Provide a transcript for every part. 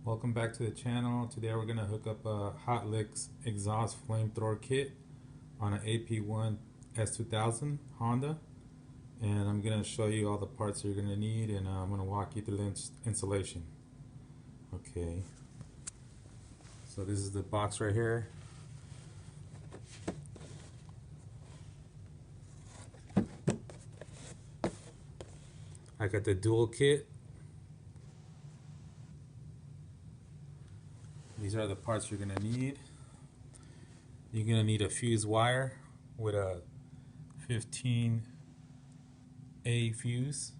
Welcome back to the channel. Today we're going to hook up a Hot Licks exhaust flamethrower kit on an AP1 S2000 Honda, and I'm going to show you all the parts you're going to need, and I'm going to walk you through the installation. Okay, so this is the box right here. I got the dual kit. These are the parts you're going to need. You're going to need a fuse wire with a 15A fuse.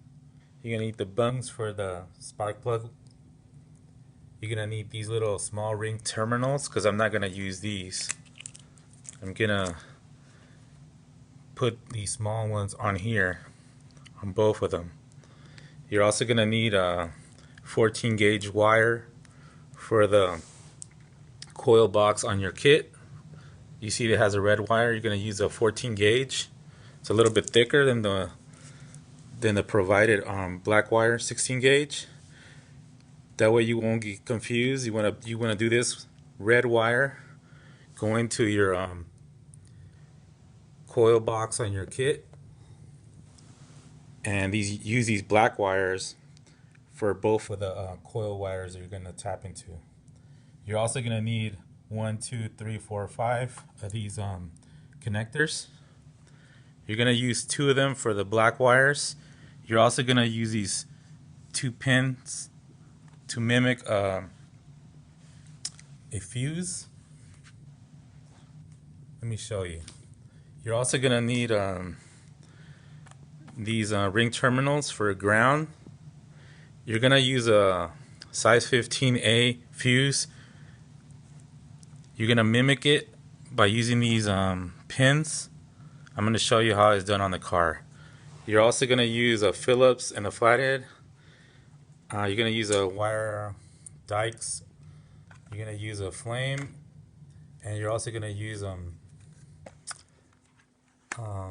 You're going to need the bungs for the spark plug. You're going to need these little small ring terminals because I'm not going to use these. I'm going to put these small ones on here, on both of them. You're also going to need a 14 gauge wire for the coil box on your kit. You see it has a red wire. You're going to use a 14 gauge. It's a little bit thicker than the provided black wire 16 gauge. That way you won't get confused. You want to do this red wire going to your coil box on your kit, and use these black wires for both of the coil wires that you're going to tap into. You're also going to need 1, 2, 3, 4, 5 of these connectors. You're going to use 2 of them for the black wires. You're also going to use these 2 pins to mimic a fuse. Let me show you. You're also going to need these ring terminals for ground. You're going to use a size 15A fuse. You're going to mimic it by using these pins. I'm going to show you how it's done on the car. You're also going to use a Phillips and a flathead. You're going to use a wire dikes. You're going to use a flame, and you're also going to use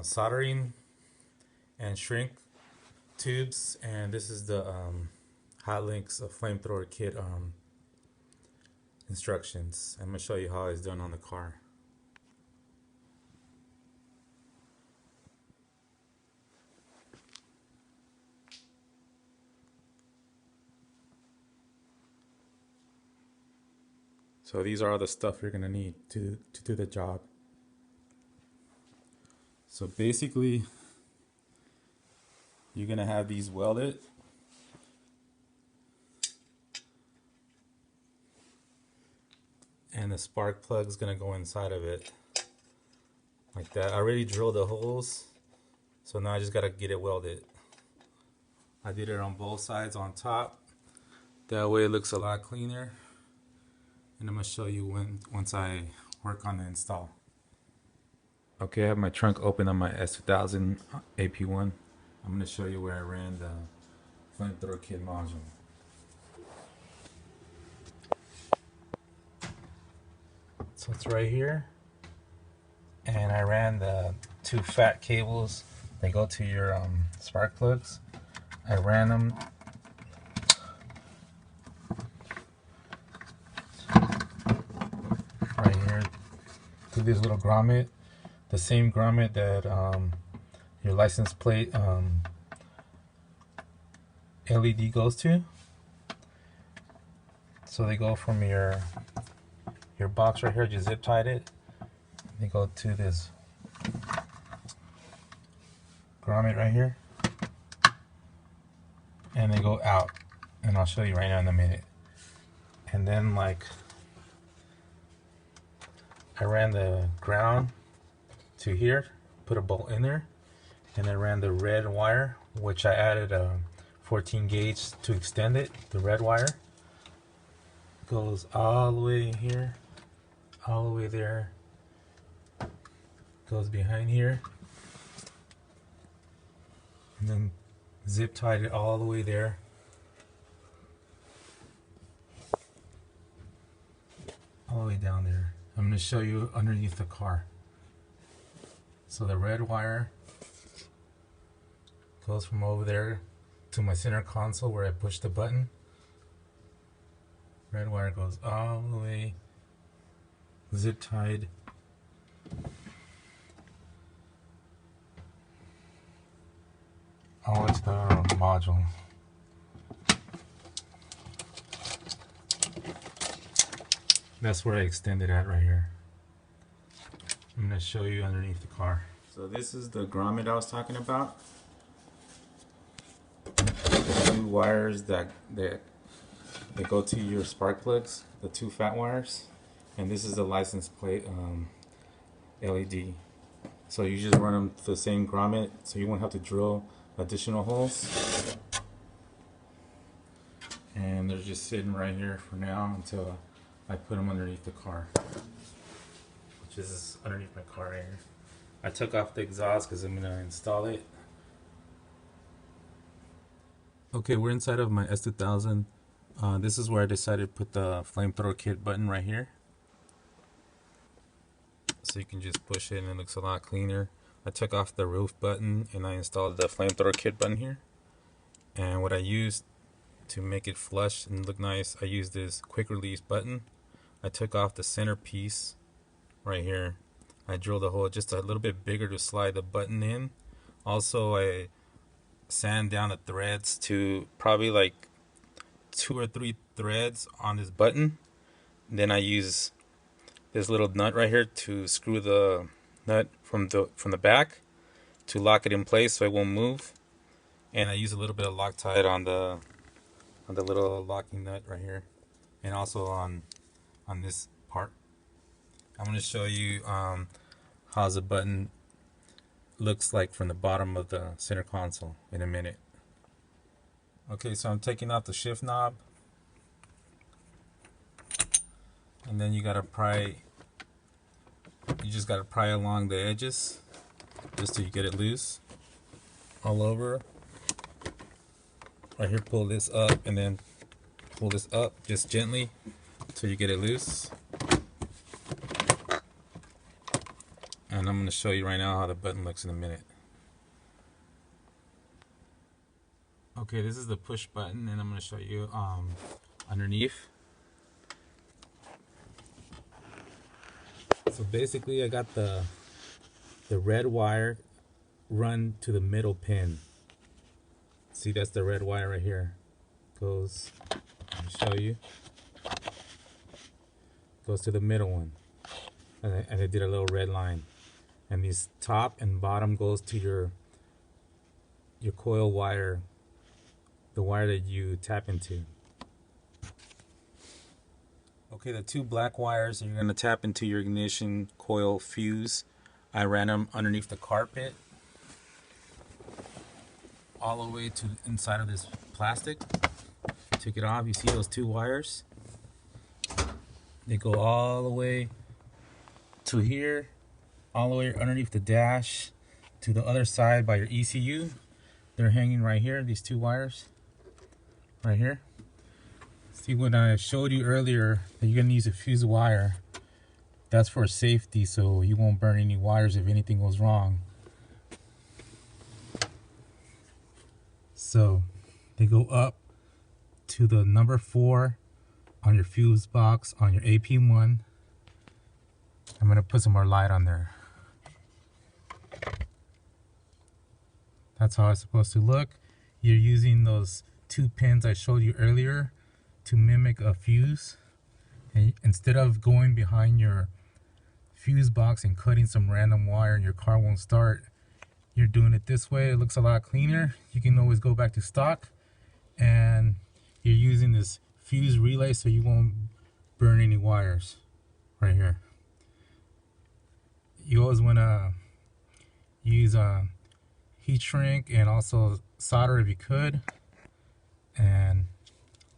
soldering and shrink tubes. And this is the Hot Licks flamethrower kit instructions. I'm going to show you how it's done on the car. So these are all the stuff you're going to need to do the job. So basically, you're going to have these welded. And the spark plug is going to go inside of it. Like that. I already drilled the holes. So now I just got to get it welded. I did it on both sides on top. That way it looks a lot cleaner. And I'm going to show you once I work on the install. Okay, I have my trunk open on my S2000 AP1. I'm going to show you where I ran the flamethrower kit module. So it's right here. And I ran the 2 fat cables. They go to your spark plugs. I ran them right here to this little grommet, the same grommet that your license plate LED goes to. So they go from your box right here. Just zip tied it. They go to this grommet right here, and they go out. And I'll show you right now in a minute. And then, like, I ran the ground to here, put a bolt in there, and I ran the red wire, which I added a 14 gauge to extend it. The red wire goes all the way here, all the way there, goes behind here, and then zip tied it all the way there. All the way down there. I'm going to show you underneath the car. So the red wire goes from over there to my center console where I push the button. Red wire goes all the way, zip tied. All the way to the module. That's where I extended at right here. I'm going to show you underneath the car. So this is the grommet I was talking about. The two wires that go to your spark plugs, the two fat wires, and this is the license plate LED. So you just run them to the same grommet, so you won't have to drill additional holes. And they're just sitting right here for now until I put them underneath the car, which is underneath my car right here. I took off the exhaust because I'm gonna install it. Okay, we're inside of my S2000. This is where I decided to put the flamethrower kit button right here. So you can just push it and it looks a lot cleaner. I took off the roof button and I installed the flamethrower kit button here. And what I used to make it flush and look nice, I used this quick release button. I took off the center piece right here. I drilled a hole just a little bit bigger to slide the button in. Also, I sand down the threads to probably like 2 or 3 threads on this button. Then I use this little nut right here to screw the nut from the back to lock it in place so it won't move. And I use a little bit of Loctite on the little locking nut right here, and also on this part. I'm going to show you how the button looks like from the bottom of the center console in a minute. Okay, so I'm taking out the shift knob, and then you just gotta pry along the edges just till you get it loose all over. Right here, pull this up and then pull this up just gently till you get it loose. And I'm going to show you right now how the button looks in a minute. Okay, this is the push button, and I'm going to show you underneath. So basically I got the red wire run to the middle pin. See, that's the red wire right here. Goes, I'll show you. Goes to the middle one. And I did a little red line. And this top and bottom goes to your coil wire, the wire that you tap into. Okay, the 2 black wires you're going to tap into your ignition coil fuse. I ran them underneath the carpet all the way to inside of this plastic. Took it off. You see those 2 wires? They go all the way to here, all the way underneath the dash to the other side by your ECU. They're hanging right here, these 2 wires right here. See, when I showed you earlier that you're gonna use a fuse wire, that's for safety, so you won't burn any wires if anything goes wrong. So they go up to the number 4 on your fuse box on your AP1. I'm gonna put some more light on there. That's how it's supposed to look. You're using those 2 pins I showed you earlier to mimic a fuse. And instead of going behind your fuse box and cutting some random wire and your car won't start, you're doing it this way. It looks a lot cleaner. You can always go back to stock, and you're using this fuse relay so you won't burn any wires right here. You always want to use a heat shrink and also solder if you could. And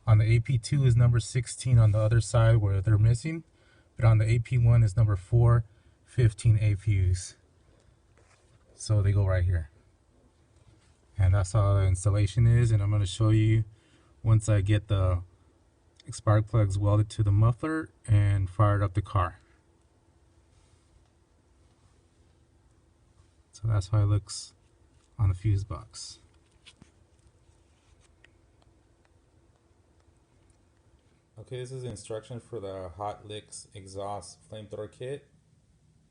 on the AP2 is number 16 on the other side where they're missing, but on the AP1 is number 415A fuse. So they go right here. And that's how the installation is, and I'm going to show you once I get the spark plugs welded to the muffler and fired up the car. So that's how it looks on the fuse box. Okay, this is the instruction for the Hot Licks exhaust flamethrower kit,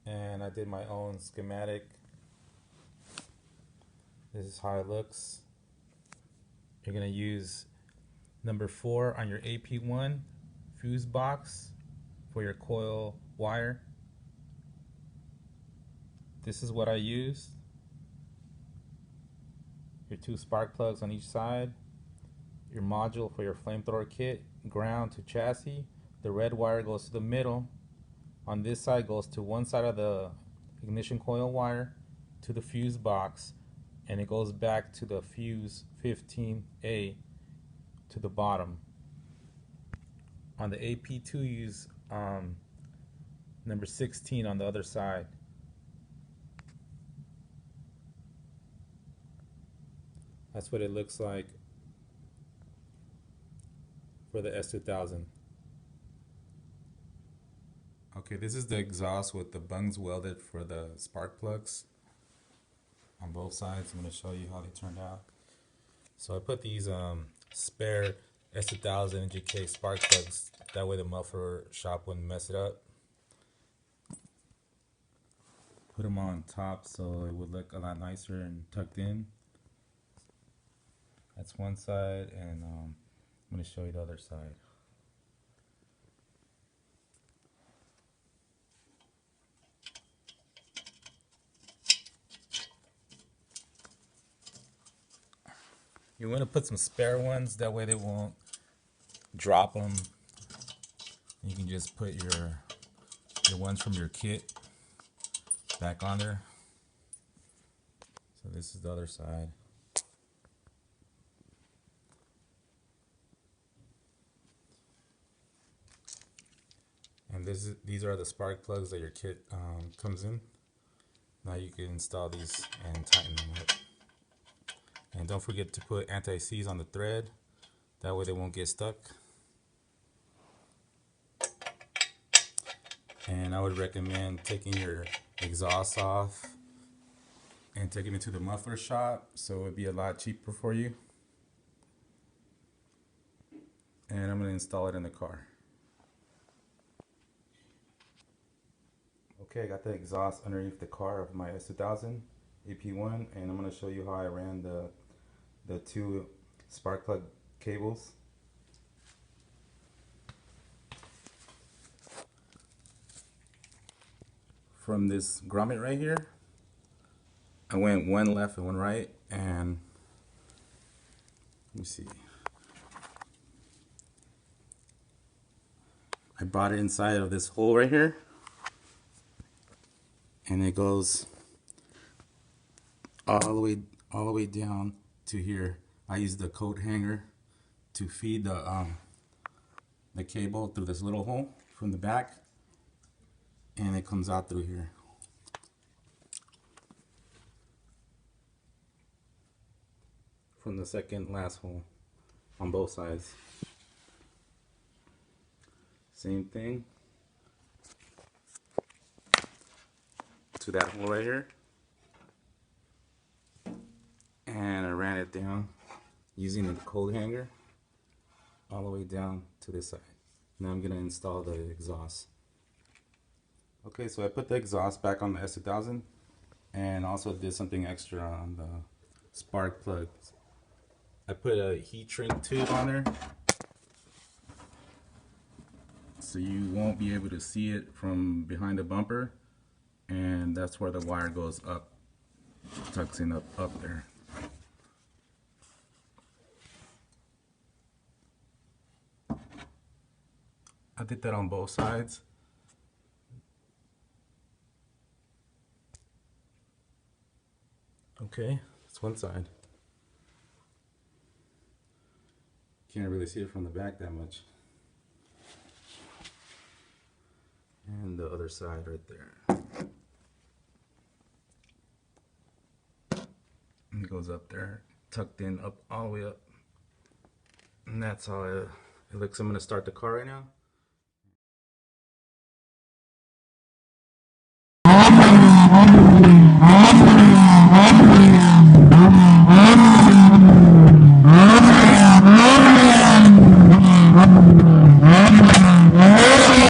and I did my own schematic. This is how it looks. You're gonna use number 4 on your AP1 fuse box for your coil wire. This is what I used. Your 2 spark plugs on each side. Your module for your flamethrower kit, ground to chassis. The red wire goes to the middle. On this side goes to one side of the ignition coil wire to the fuse box, and it goes back to the fuse 15A to the bottom. On the AP2, use number 16 on the other side. That's what it looks like for the S2000. Okay, this is the exhaust with the bungs welded for the spark plugs on both sides. I'm going to show you how they turned out. So I put these spare S2000 NGK spark plugs, that way the muffler shop wouldn't mess it up. Put them on top so it would look a lot nicer and tucked in. That's one side, and I'm going to show you the other side. You want to put some spare ones, that way they won't drop them. You can just put your ones from your kit back on there. So this is the other side. And these are the spark plugs that your kit comes in. Now you can install these and tighten them up. And don't forget to put anti-seize on the thread, that way they won't get stuck. And I would recommend taking your exhaust off and taking it to the muffler shop, so it would be a lot cheaper for you. And I'm going to install it in the car. Okay, I got the exhaust underneath the car of my S2000 AP1, and I'm going to show you how I ran the 2 spark plug cables. From this grommet right here, I went one left and one right, and let me see. I brought it inside of this hole right here, and it goes all the way down to here. I use the coat hanger to feed the cable through this little hole from the back, and it comes out through here. From the second last hole on both sides. Same thing to that hole right here. And I ran it down using the coat hanger all the way down to this side. Now I'm going to install the exhaust. Okay, so I put the exhaust back on the S2000 and also did something extra on the spark plugs. I put a heat shrink tube on there so you won't be able to see it from behind the bumper, and that's where the wire goes up, tucks in up there. I did that on both sides. Okay, that's one side. Can't really see it from the back that much. And the other side right there. And it goes up there, tucked in, up all the way up. And that's how it looks. I'm going to start the car right now.